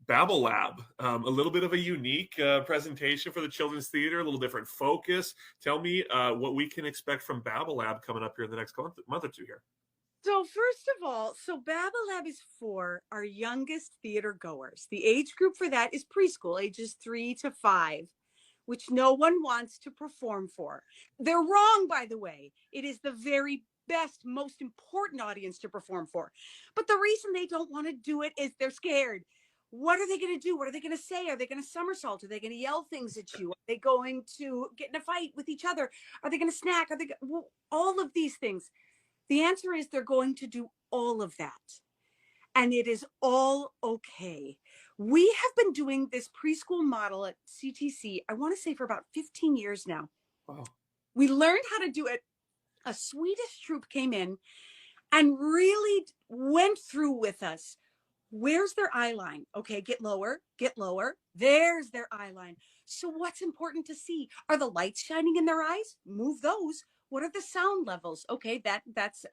Babble Lab, a little bit of a unique presentation for the Children's Theater, a little different focus. Tell me what we can expect from Babble Lab coming up here in the next month or two here. So first of all, Babel Lab is for our youngest theater goers. The age group for that is preschool, ages 3 to 5, which no one wants to perform for. They're wrong, by the way. It is the very best, most important audience to perform for. But the reason they don't want to do it is they're scared. What are they going to do? What are they going to say? Are they going to somersault? Are they going to yell things at you? Are they going to get in a fight with each other? Are they going to snack? Are they well, all of these things? The answer is they're going to do all of that. And it is all okay. We have been doing this preschool model at CTC, I want to say for about 15 years now. Wow. We learned how to do it. A Swedish troupe came in and really went through with us. Where's their eye line? Okay, get lower, get lower. There's their eye line. So what's important to see? Are the lights shining in their eyes? Move those. What are the sound levels? Okay, that's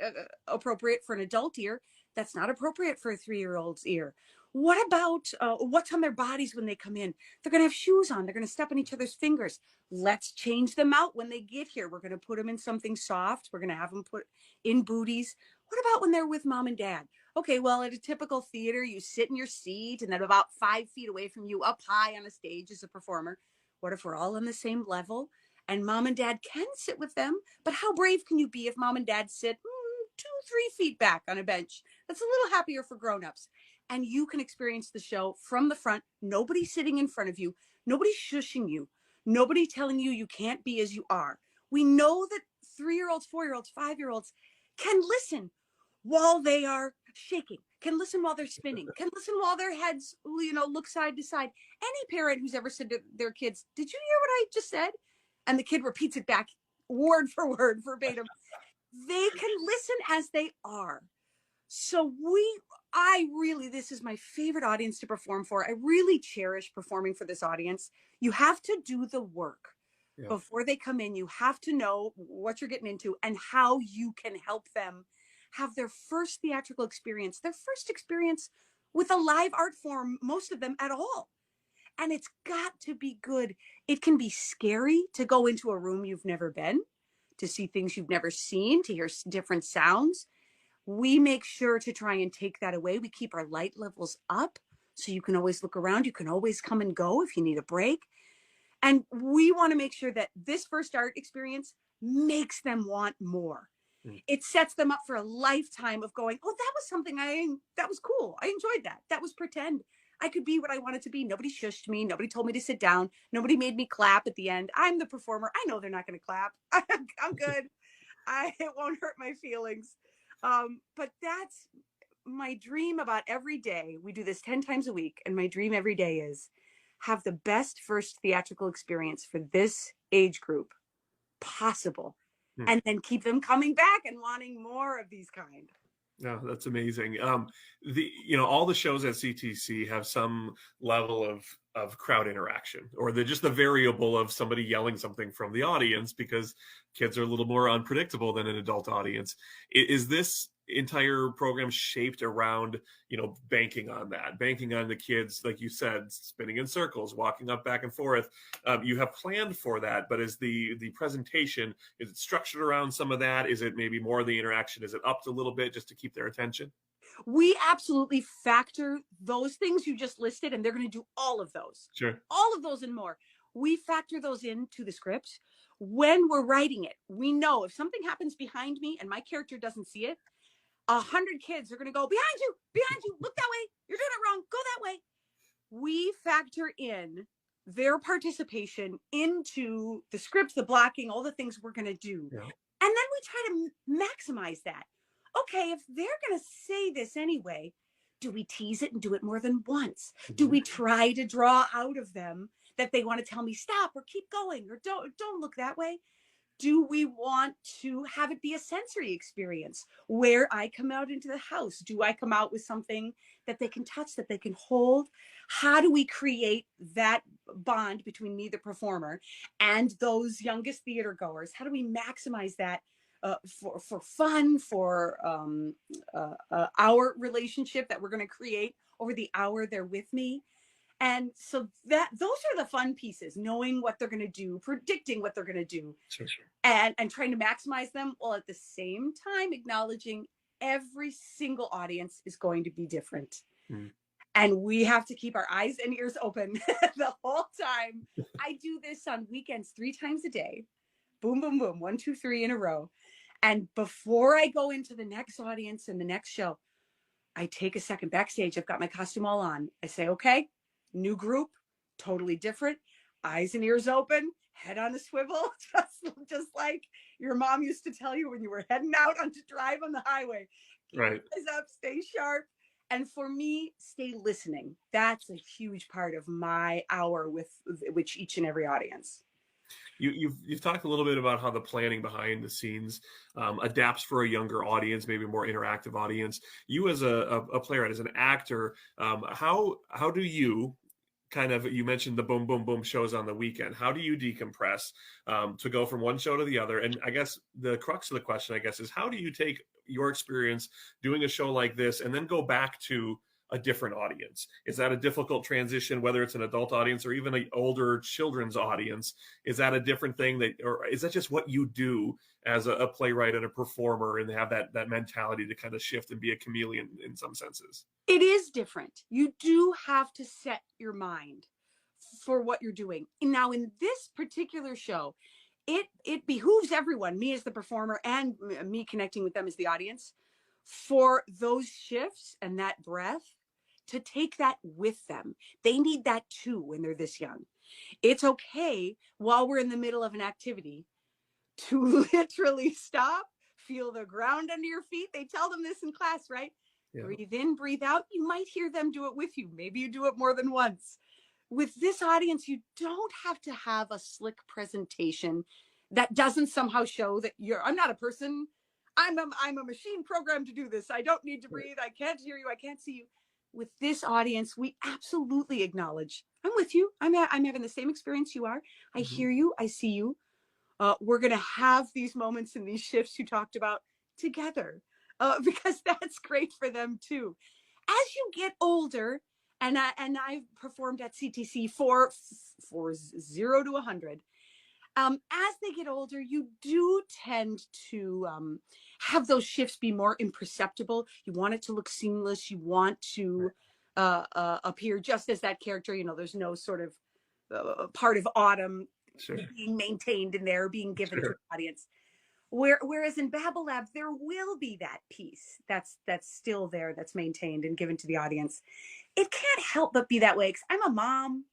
appropriate for an adult ear. That's not appropriate for a 3-year-old's ear. What about what's on their bodies when they come in? They're going to have shoes on. They're going to step on each other's fingers. Let's change them out when they get here. We're going to put them in something soft. We're going to have them put in booties. What about when they're with mom and dad? Okay, well, at a typical theater, you sit in your seat and then about 5 feet away from you, up high on a stage as a performer. What if we're all on the same level and mom and dad can sit with them? But how brave can you be if mom and dad sit 2-3 feet back on a bench? That's a little happier for grown-ups. And you can experience the show from the front. Nobody sitting in front of you. Nobody shushing you. Nobody telling you you can't be as you are. We know that 3-year-olds, 4-year-olds, 5-year-olds can listen while they are shaking, can listen while they're spinning, can listen while their heads, look side to side. Any parent who's ever said to their kids, "Did you hear what I just said?" And the kid repeats it back word for word, verbatim. They can listen as they are. So this is my favorite audience to perform for. I really cherish performing for this audience. You have to do the work. Yeah. Before they come in, you have to know what you're getting into and how you can help them have their first theatrical experience, their first experience with a live art form, most of them at all. And it's got to be good. It can be scary to go into a room you've never been, to see things you've never seen, to hear different sounds. We make sure to try and take that away. We keep our light levels up so you can always look around. You can always come and go if you need a break. And we want to make sure that this first art experience makes them want more. It sets them up for a lifetime of going, oh, that was something that was cool. I enjoyed that. That was pretend. I could be what I wanted to be. Nobody shushed me. Nobody told me to sit down. Nobody made me clap at the end. I'm the performer. I know they're not going to clap. I'm good. It won't hurt my feelings. But that's my dream about every day. We do this 10 times a week. And my dream every day is have the best first theatrical experience for this age group possible. And then keep them coming back and wanting more of these kind. Yeah, that's amazing. All the shows at CTC have some level of crowd interaction, or just the variable of somebody yelling something from the audience, because kids are a little more unpredictable than an adult audience. Is this entire program shaped around, banking on the kids, like you said, spinning in circles, walking up back and forth? You have planned for that, but is the presentation, is it structured around some of that? Is it maybe more of the interaction? Is it upped a little bit just to keep their attention? We absolutely factor those things you just listed, and they're going to do all of those. Sure. All of those and more. We factor those into the script. When we're writing it, we know if something happens behind me and my character doesn't see it, 100 kids are going to go, behind you, look that way. You're doing it wrong. Go that way. We factor in their participation into the script, the blocking, all the things we're going to do. Yeah. And then we try to maximize that. Okay, if they're going to say this anyway, do we tease it and do it more than once? Mm-hmm. Do we try to draw out of them that they want to tell me stop or keep going or don't look that way? Do we want to have it be a sensory experience where I come out into the house? Do I come out with something that they can touch, that they can hold? How do we create that bond between me, the performer, and those youngest theater goers? How do we maximize that for fun, for our relationship that we're going to create over the hour they're with me? And so that those are the fun pieces, knowing what they're going to do, predicting what they're going to do, Sure, sure. and trying to maximize them, while at the same time acknowledging every single audience is going to be different. Mm. And we have to keep our eyes and ears open the whole time. I do this on weekends 3 times a day. Boom, boom, boom. 1, 2, 3 in a row. And before I go into the next audience and the next show, I take a second backstage. I've got my costume all on. I say, okay, new group, totally different. Eyes and ears open, head on a swivel, just like your mom used to tell you when you were heading out on to drive on the highway. Keep Right. your eyes up, stay sharp. And for me, stay listening. That's a huge part of my hour with which each and every audience. You've talked a little bit about how the planning behind the scenes adapts for a younger audience, maybe a more interactive audience. You as a playwright, as an actor, how do you kind of, you mentioned the boom boom boom shows on the weekend. How do you decompress to go from one show to the other? And I guess the crux of the question, I guess, is how do you take your experience doing a show like this and then go back to a different audience? Is that a difficult transition, whether it's an adult audience or even an older children's audience? Is that a different thing, that, or is that just what you do as a playwright and a performer, and have that mentality to kind of shift and be a chameleon in some senses? It is different. You do have to set your mind for what you're doing. Now, in this particular show, it behooves everyone, me as the performer and me connecting with them as the audience, for those shifts and that breath, to take that with them. They need that too when they're this young. It's okay while we're in the middle of an activity to literally stop, feel the ground under your feet. They tell them this in class, right? Yeah. Breathe in, breathe out. You might hear them do it with you. Maybe you do it more than once. With this audience, you don't have to have a slick presentation that doesn't somehow show that I'm not a person. I'm a machine programmed to do this. I don't need to breathe. I can't hear you. I can't see you. With this audience, we absolutely acknowledge, I'm with you. I'm having the same experience you are. I hear you. I see you. We're going to have these moments and these shifts you talked about together, because that's great for them too. As you get older, and I've performed at CTC for 0 to 100. As they get older, you do tend to have those shifts be more imperceptible. You want it to look seamless. You want to appear just as that character. You know, there's no sort of part of Autumn being maintained in there, being given to the audience. Whereas in Babble Lab, there will be that piece that's still there, that's maintained and given to the audience. It can't help but be that way, because I'm a mom.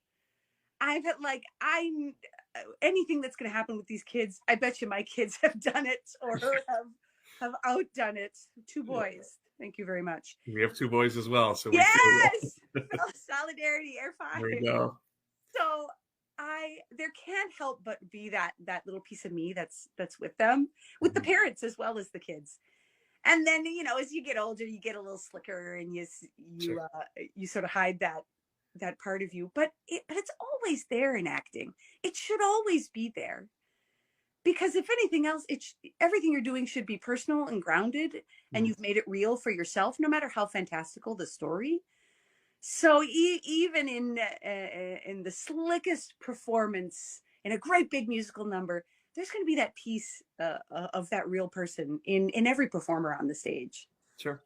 Anything that's going to happen with these kids, I bet you my kids have done it or have outdone it. 2 boys. Thank you very much. We have 2 boys as well. So yes, solidarity, Air 5. There we go. So there can't help but be that little piece of me that's with them, with the parents as well as the kids. And then, you know, as you get older, you get a little slicker, and you sort of hide that part of you. But it's always there in acting. It should always be there, because if anything else, everything you're doing should be personal and grounded, and you've made it real for yourself, no matter how fantastical the story. So even in the slickest performance in a great big musical number, there's going to be that piece of that real person in every performer on the stage. Sure.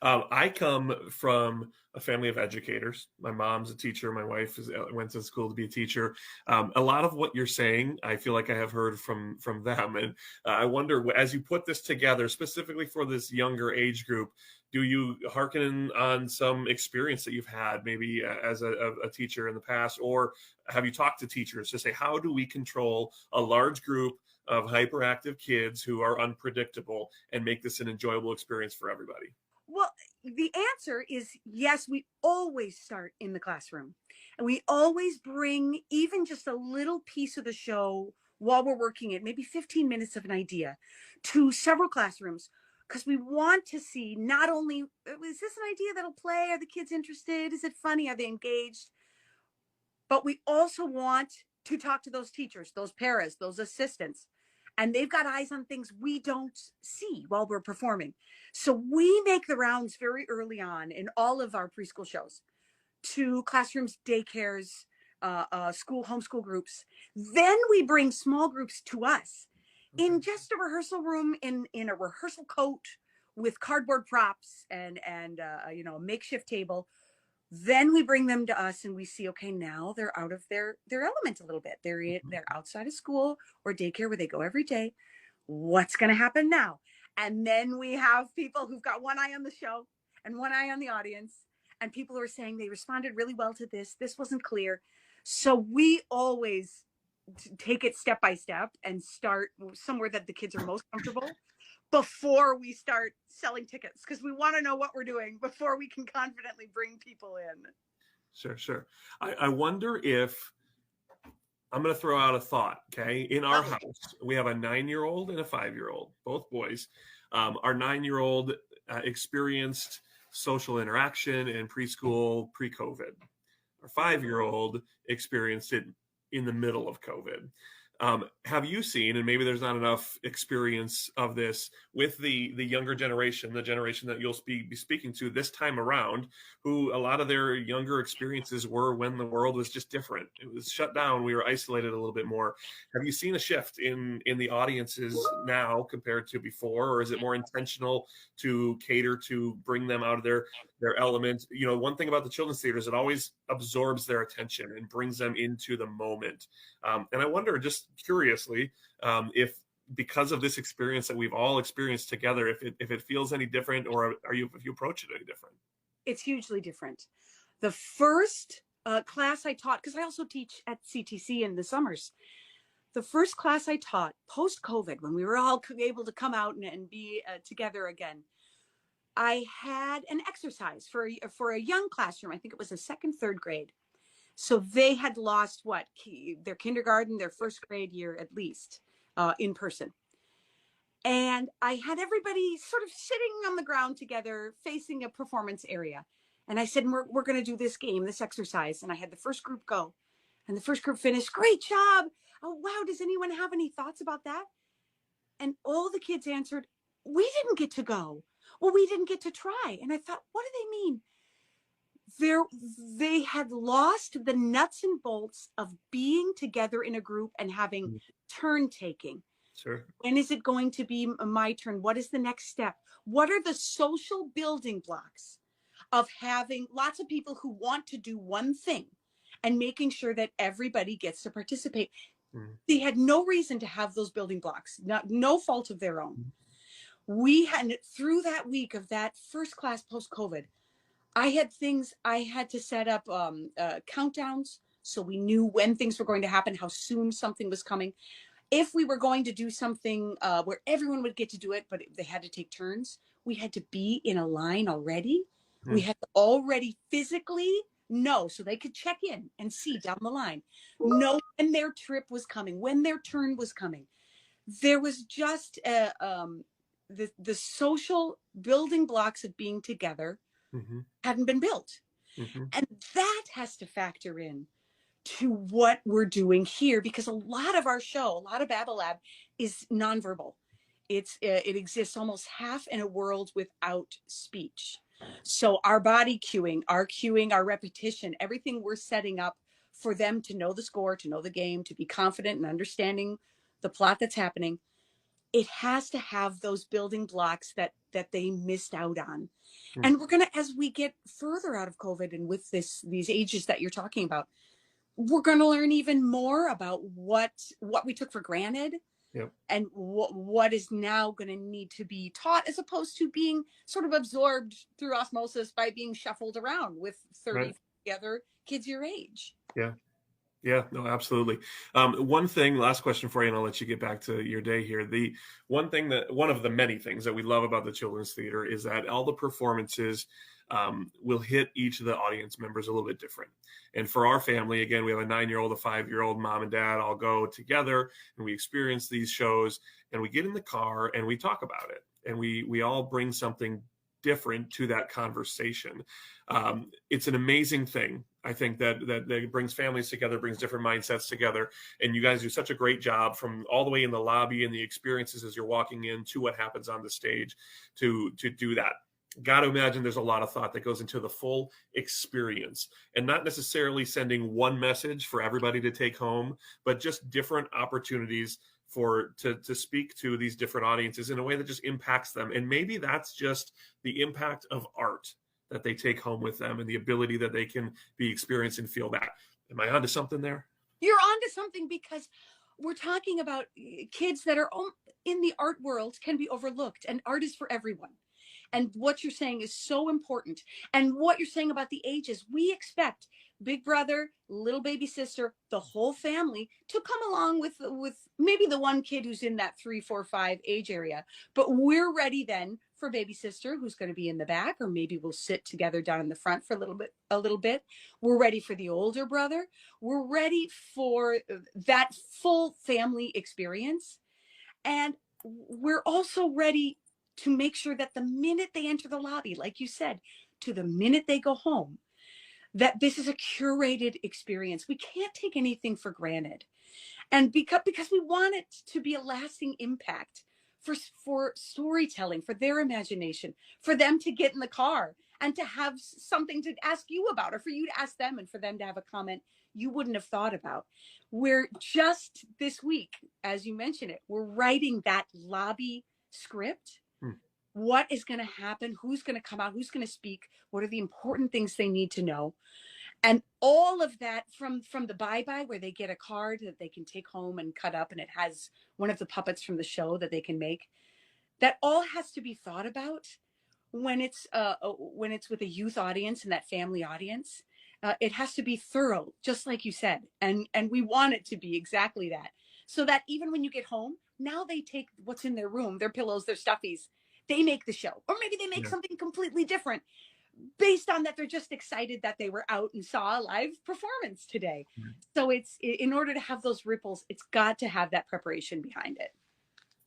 I come from a family of educators. My mom's a teacher. My wife went to school to be a teacher. A lot of what you're saying, I feel like I have heard from them. And I wonder, as you put this together, specifically for this younger age group, do you hearken on some experience that you've had, maybe as a teacher in the past, or have you talked to teachers to say, how do we control a large group of hyperactive kids who are unpredictable and make this an enjoyable experience for everybody? Well, the answer is yes. We always start in the classroom, and we always bring even just a little piece of the show while we're working it, maybe 15 minutes of an idea, to several classrooms, because we want to see not only, is this an idea that'll play? Are the kids interested? Is it funny? Are they engaged? But we also want to talk to those teachers, those paras, those assistants, and they've got eyes on things we don't see while we're performing. So we make the rounds very early on in all of our preschool shows to classrooms, daycares, school, homeschool groups. Then we bring small groups to us in just a rehearsal room, in a rehearsal coat with cardboard props and a makeshift table. Then we bring them to us and we see, okay, now they're out of their element a little bit. They're outside of school or daycare where they go every day. What's going to happen now? And then we have people who've got one eye on the show and one eye on the audience, and people who are saying they responded really well to this. This wasn't clear. So we always take it step by step and start somewhere that the kids are most comfortable before we start selling tickets, because we want to know what we're doing before we can confidently bring people in. Sure. I wonder if, I'm going to throw out a thought, okay? In our house, we have a 9-year-old and a 5-year-old, both boys. Our 9-year-old experienced social interaction in preschool pre-COVID. Our 5-year-old experienced it in the middle of COVID. Have you seen, and maybe there's not enough experience of this with the younger generation, the generation that you'll be speaking to this time around, who a lot of their younger experiences were when the world was just different. It was shut down. We were isolated a little bit more. Have you seen a shift in the audiences now compared to before, or is it more intentional to cater to bring them out of their element? You know, one thing about the children's theater is it always absorbs their attention and brings them into the moment. And I wonder, just curiously, if because of this experience that we've all experienced together, if it feels any different, or if you approach it any different. It's hugely different. The first class I taught, because I also teach at CTC in the summers, the first class I taught post-COVID, when we were all able to come out and be together again, I had an exercise for a young classroom. I think it was a second, third grade. So they had lost their kindergarten, their first grade year at least, in person. And I had everybody sort of sitting on the ground together facing a performance area. And I said, we're going to do this game, this exercise. And I had the first group go. And the first group finished, great job. Oh, wow, does anyone have any thoughts about that? And all the kids answered, we didn't get to go. Well, we didn't get to try. And I thought, what do they mean? They had lost the nuts and bolts of being together in a group and having turn taking. Sure. When is it going to be my turn? What is the next step? What are the social building blocks of having lots of people who want to do one thing and making sure that everybody gets to participate? They had no reason to have those building blocks, no fault of their own. We had, through that week of that first class post-COVID, I had to set up countdowns so we knew when things were going to happen, how soon something was coming. If we were going to do something where everyone would get to do it, but they had to take turns, we had to be in a line already. We had to already physically know, so they could check in and see down the line, know when their trip was coming, when their turn was coming. There was just the social building blocks of being together hadn't been built. And that has to factor in to what we're doing here, because a lot of our show, a lot of Babble Lab is nonverbal. It exists almost half in a world without speech. So our body cueing, our repetition, everything we're setting up for them to know the score, to know the game, to be confident in understanding the plot that's happening, it has to have those building blocks that they missed out on. And we're going to, as we get further out of COVID and with these ages that you're talking about, we're going to learn even more about what we took for granted. Yep. And what is now going to need to be taught, as opposed to being sort of absorbed through osmosis by being shuffled around with 30 other kids your age. Yeah, no, absolutely. One thing, last question for you, and I'll let you get back to your day here. One of the many things that we love about the Children's Theater is that all the performances will hit each of the audience members a little bit different. And for our family, again, we have a 9-year-old, a 5-year-old, mom and dad all go together and we experience these shows and we get in the car and we talk about it. And we all bring something different to that conversation. It's an amazing thing. I think that brings families together, brings different mindsets together. And you guys do such a great job from all the way in the lobby and the experiences as you're walking in to what happens on the stage to do that. Got to imagine there's a lot of thought that goes into the full experience, and not necessarily sending one message for everybody to take home, but just different opportunities for to speak to these different audiences in a way that just impacts them. And maybe that's just the impact of art that they take home with them, and the ability that they can be experienced and feel that. Am I onto something there? You're onto something, because we're talking about kids that are in the art world can be overlooked, and art is for everyone. And what you're saying is so important. And what you're saying about the ages, we expect big brother, little baby sister, the whole family to come along with maybe the one kid who's in that 3, 4, 5 age area. But we're ready then for baby sister, who's going to be in the back, or maybe we'll sit together down in the front for a little bit. We're ready for the older brother. We're ready for that full family experience. And we're also ready to make sure that the minute they enter the lobby, like you said, to the minute they go home, that this is a curated experience. We can't take anything for granted. And because we want it to be a lasting impact for storytelling, for their imagination, for them to get in the car and to have something to ask you about, or for you to ask them and for them to have a comment you wouldn't have thought about. We're just this week, as you mentioned it, we're writing that lobby script. What is going to happen? Who's going to come out? Who's going to speak? What are the important things they need to know? And all of that from the bye-bye, where they get a card that they can take home and cut up, and it has one of the puppets from the show that they can make. That all has to be thought about when it's with a youth audience and that family audience. It has to be thorough, just like you said, and we want it to be exactly that, so that even when you get home, now they take what's in their room, their pillows, their stuffies, they make the show, or maybe they make something completely different based on that. They're just excited that they were out and saw a live performance today. So it's, in order to have those ripples, it's got to have that preparation behind it.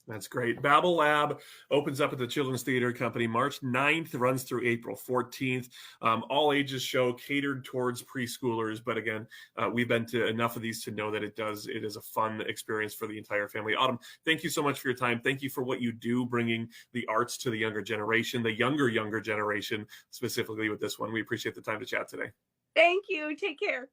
That's great. Babble Lab opens up at the Children's Theater Company March 9th, runs through April 14th. All ages show, catered towards preschoolers. But again, we've been to enough of these to know that it is a fun experience for the entire family. Autumn, thank you so much for your time. Thank you for what you do, bringing the arts to the younger generation, the younger generation, specifically with this one. We appreciate the time to chat today. Thank you. Take care.